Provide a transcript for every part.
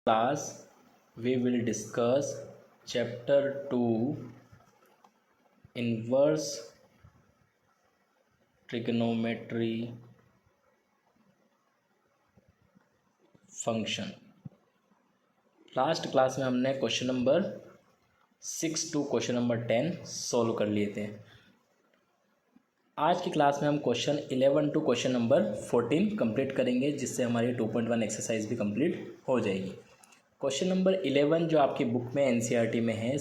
class we will discuss chapter 2 inverse trigonometry function। Last class में हमने question number 6 to question number 10 solve कर लिए थे। आज की क्लास में हम question 11 to question number 14 complete करेंगे, जिससे हमारी 2.1 एक्सरसाइज भी कंप्लीट हो जाएगी। क्वेश्चन नंबर 11 जो आपकी बुक में एनसीईआरटी में है,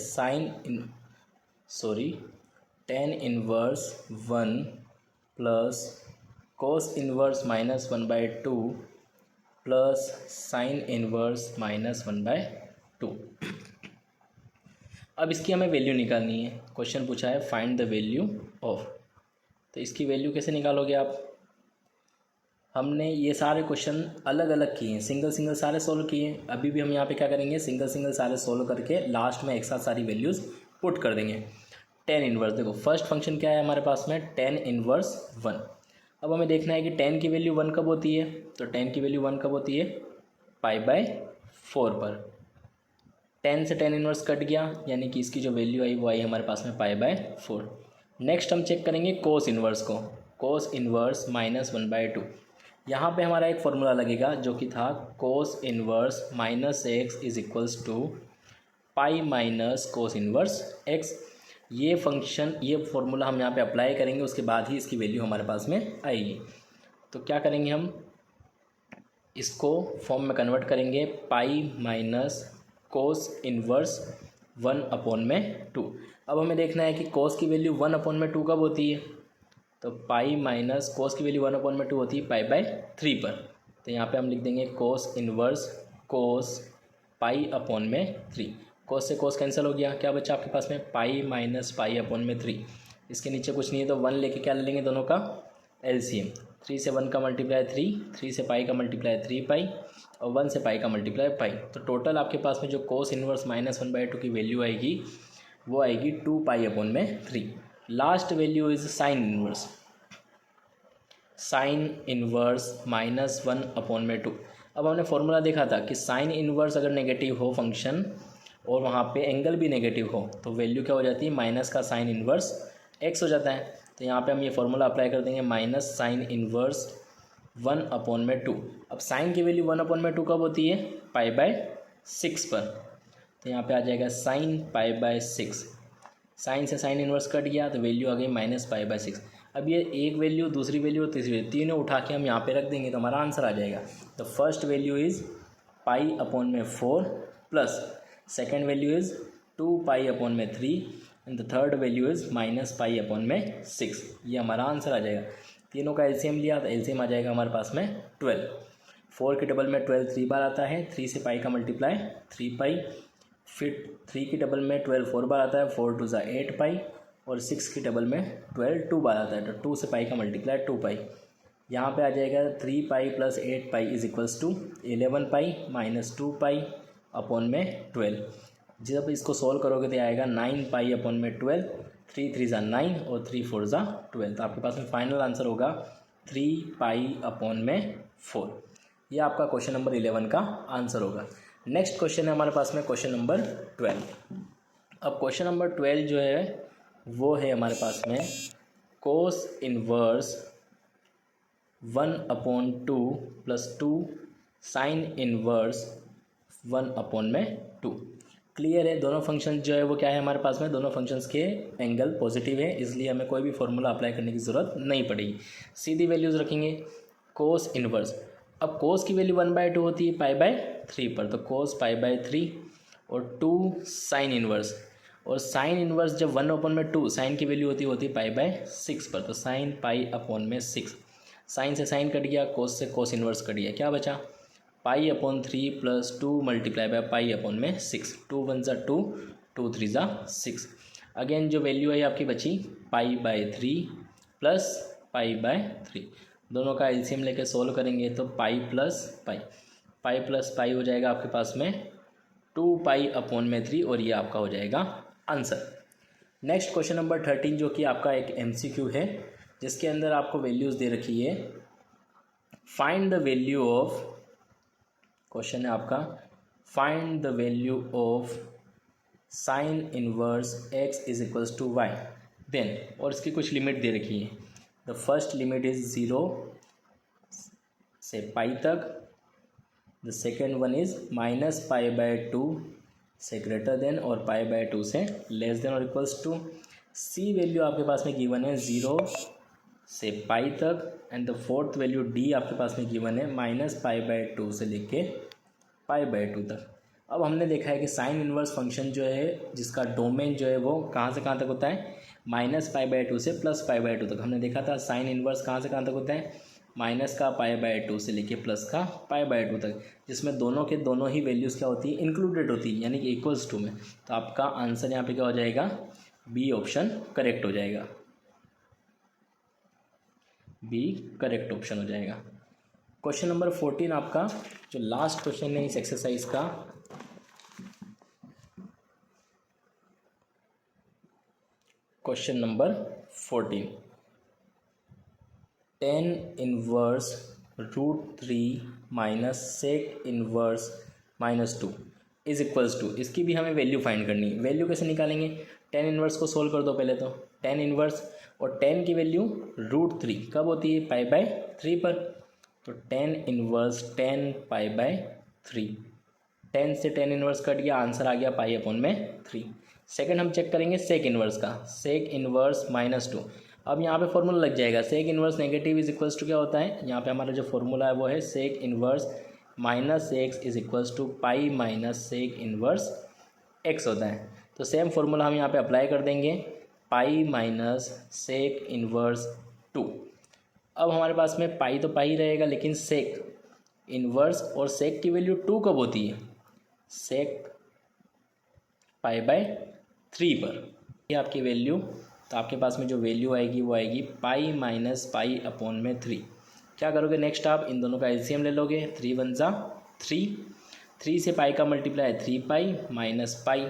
tan inverse 1 plus cos inverse -1/2 plus sin inverse -1/2। अब इसकी हमें वैल्यू निकालनी है। क्वेश्चन पूछा है फाइंड द वैल्यू ऑफ, तो इसकी वैल्यू कैसे निकालोगे आप? हमने ये सारे क्वेश्चन अलग अलग किए हैं, सिंगल सिंगल सारे सोल्व किए हैं। अभी भी हम यहाँ पे क्या करेंगे, सिंगल सिंगल सारे सोल्व करके लास्ट में एक साथ सारी वैल्यूज़ पुट कर देंगे। tan इनवर्स, देखो फर्स्ट फंक्शन क्या है हमारे पास में, tan इनवर्स 1। अब हमें देखना है कि tan की वैल्यू 1 कब होती है, तो tan की वैल्यू 1 कब होती है, π/4 पर। tan से tan इनवर्स कट गया, यानी कि इसकी जो वैल्यू आई वो आई हमारे पास में π/4। नेक्स्ट हम चेक करेंगे कोस इनवर्स को, कोस इनवर्स -1/2। यहाँ पे हमारा एक फॉर्मूला लगेगा जो कि था cos inverse -x is equals to pi minus cos inverse x। ये फंक्शन, ये फॉर्मूला हम यहाँ पे अप्लाई करेंगे, उसके बाद ही इसकी वैल्यू हमारे पास में आएगी। तो क्या करेंगे, हम इसको फॉर्म में कन्वर्ट करेंगे, पाई माइनस कोस इनवर्स 1/2। अब हमें देखना है कि कोस की वैल्यू 1/2 कब होती है, तो पाई माइनस कोस की वैल्यू 1/2 होती है π/3 पर। तो यहाँ पे हम लिख देंगे कोस इनवर्स कोस π/3। कोस से कोस कैंसिल हो गया, क्या बचा आपके पास में, पाई माइनस π/3। इसके नीचे कुछ नहीं है तो 1 लेके क्या ले लेंगे, दोनों का एलसीएम। 3 से 1 का मल्टीप्लाई 3, 3 से पाई का मल्टीप्लाई 3 पाई, और 1 से पाई का मल्टीप्लाई पाई। तो टोटल आपके पास में जो कोस इनवर्स -1/2 की वैल्यू आएगी वो आएगी 2π/3। Last value is sine inverse, sine inverse -1/2। अब हमने फॉर्मूला देखा था कि साइन इनवर्स अगर नेगेटिव हो फंक्शन और वहाँ पे एंगल भी नेगेटिव हो तो वैल्यू क्या हो जाती है, माइनस का साइन इनवर्स x हो जाता है। तो यहाँ पे हम ये फॉर्मूला अप्लाई कर देंगे, माइनस साइन इनवर्स 1/2। अब साइन की वैल्यू 1/2 कब होती है, π/6 पर। तो यहाँ पे आ जाएगा साइन π/6। साइन से साइन इनवर्स कट गया तो वैल्यू आ गई -π/6। अब ये एक वैल्यू, दूसरी वैल्यू और तीसरी वैल्यू तीनों उठा के हम यहाँ पे रख देंगे तो हमारा आंसर आ जाएगा। तो first value is π/4 plus second value is 2π/3 and the third value is -π/6। ये हमारा आंसर आ जाएगा। तीनों का एलसीएम लिया तो एलसीएम आ जाएगा हमारे पास में 12। 4 के डबल में 12 3 बार आता है, 3 से पाई का मल्टीप्लाई 3 पाई, फिर 3 की डबल में 12 4 बार आता है, 4 2 ज़ा 8 पाई, और 6 की डबल में 12 2 बार आता है, तो 2 से पाई का मल्टीप्लाई 2 पाई। यहाँ पे आ जाएगा 3 pi plus 8 pi is equals to 11 pi minus 2 pi upon में 12। जब इसको सॉल्व करोगे तो आएगा 9 पाई अपॉन में 12, 3 3 ज़ा 9 और 3 4 ज़ा 12। तो आपके पास में फाइनल आंसर होगा 3 पाई अपॉन में 4। ये आपका क्वेश्चन नंबर 11 का आंसर होगा। नेक्स्ट क्वेश्चन है हमारे पास में क्वेश्चन नंबर 12। अब क्वेश्चन नंबर 12 जो है वो है हमारे पास में cos inverse 1/2 plus 2 sign inverse 1/2। Clear है, दोनों फंक्शन जो है वो क्या है हमारे पास में, दोनों फंक्शंस के एंगल पॉजिटिव है, इसलिए हमें कोई भी फॉर्मूला अप्लाई करने की ज़रूरत नहीं पड़ेगी। सीधी वैल्यूज़ रखेंगे। कोस इनवर्स, अब कोस की वैल्यू 1/2 होती है π/3 पर, तो कोस π/3 और 2 साइन इनवर्स, और साइन इनवर्स जब 1/2 साइन की वैल्यू होती है π/6 पर, तो साइन π/6। साइन से साइन कट गया, कोस से कोस इनवर्स कट गया, क्या बचा, π/3 प्लस 2 मल्टीप्लाई बाय π/6। 2 1 ज़ा 2, 2 3 ज़ा 6। अगेन जो वैल्यू है आपकी बची π/3 प्लस π/3। दोनों का एलसीएम लेके सोल्व करेंगे तो पाई प्लस पाई हो जाएगा आपके पास में 2π/3, और ये आपका हो जाएगा आंसर। नेक्स्ट क्वेश्चन नंबर 13 जो कि आपका एक एमसीक्यू है, जिसके अंदर आपको वैल्यूज़ दे रखी है। Find the value of, question है आपका find the value of sine inverse x is equals to y. Then, और इसकी कुछ लिमिट दे रखी है। द फर्स्ट लिमिट इज 0 से पाई तक, द सेकेंड वन इज -π/2 से ग्रेटर देन और π/2 से लेस देन और इक्वल्स टू। सी वैल्यू आपके पास में गिवन है 0 से पाई तक, and the fourth value D आपके पास में गिवन है -π/2 से लेके π/2 तक। अब हमने देखा है कि साइन इनवर्स फंक्शन जो है जिसका डोमेन जो है वो कहाँ से कहाँ तक होता है, -π/2 से +π/2 तक। हमने देखा था साइन इनवर्स कहाँ से कहाँ तक होता है, माइनस का π/2 से लेके प्लस का π/2 तक, जिसमें दोनों के दोनों ही वैल्यूज़ क्या होती है, इंक्लूडेड होती है, यानी कि इक्वल्स टू में। तो आपका आंसर यहाँ पे क्या हो जाएगा, बी ऑप्शन करेक्ट हो जाएगा। बी करेक्ट ऑप्शन हो जाएगा। क्वेश्चन नंबर 14 आपका जो लास्ट क्वेश्चन है इस एक्सरसाइज का, question number 14, tan inverse √3 minus sec inverse -2 is equals to. इसकी भी हमें वैल्यू फाइंड करनी है। वैल्यू कैसे निकालेंगे, tan इनवर्स को सोल्व कर दो पहले तो। tan इनवर्स और tan की वैल्यू √3 कब होती है, π/3 पर। तो tan इनवर्स 10 π/3, 10 से tan इनवर्स कट गया, आंसर आ गया π/3। सेकंड हम चेक करेंगे सेक इनवर्स का, सेक इनवर्स -2। अब यहाँ पे फॉर्मूला लग जाएगा, sec inverse negative is equals to क्या होता है, यहाँ पे हमारा जो फॉर्मूला है वो है sec inverse -x is equals to pi minus sec inverse x होता है। तो सेम फॉर्मूला हम यहाँ पे अप्लाई कर देंगे, पाई माइनस सेक इनवर्स 2। अब हमारे पास में पाई तो पाई रहेगा, लेकिन सेक इनवर्स और सेक की वैल्यू 2 कब होती है, सेक π/3 पर। ये आपकी वैल्यू, तो आपके पास में जो वैल्यू आएगी वो आएगी पाई माइनस π/3। क्या करोगे नेक्स्ट, आप इन दोनों का एलसीएम ले लोगे, 3 × 1 = 3, 3 से पाई का multiply 3 pi minus pi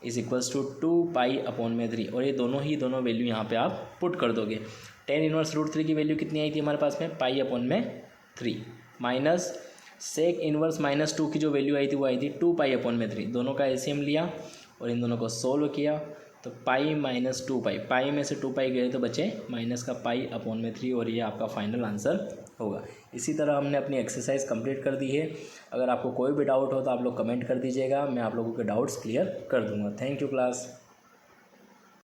is equals to 2π/3। और ये दोनों वैल्यू यहाँ पे आप पुट कर दोगे। tan इनवर्स √3 की वैल्यू कितनी आई थी हमारे पास में, π/3 माइनस सेक इनवर्स -2 की जो वैल्यू आई थी वो आई थी 2π/3। दोनों का एलसीएम लिया और इन दोनों को सोल्व किया, तो पाई माइनस 2π, पाई में से 2π गए तो बचे माइनस का π/3, और ये आपका फाइनल आंसर होगा। इसी तरह हमने अपनी एक्सरसाइज कंप्लीट कर दी है। अगर आपको कोई भी डाउट हो तो आप लोग कमेंट कर दीजिएगा, मैं आप लोगों के डाउट्स क्लियर कर दूंगा। Thank you class.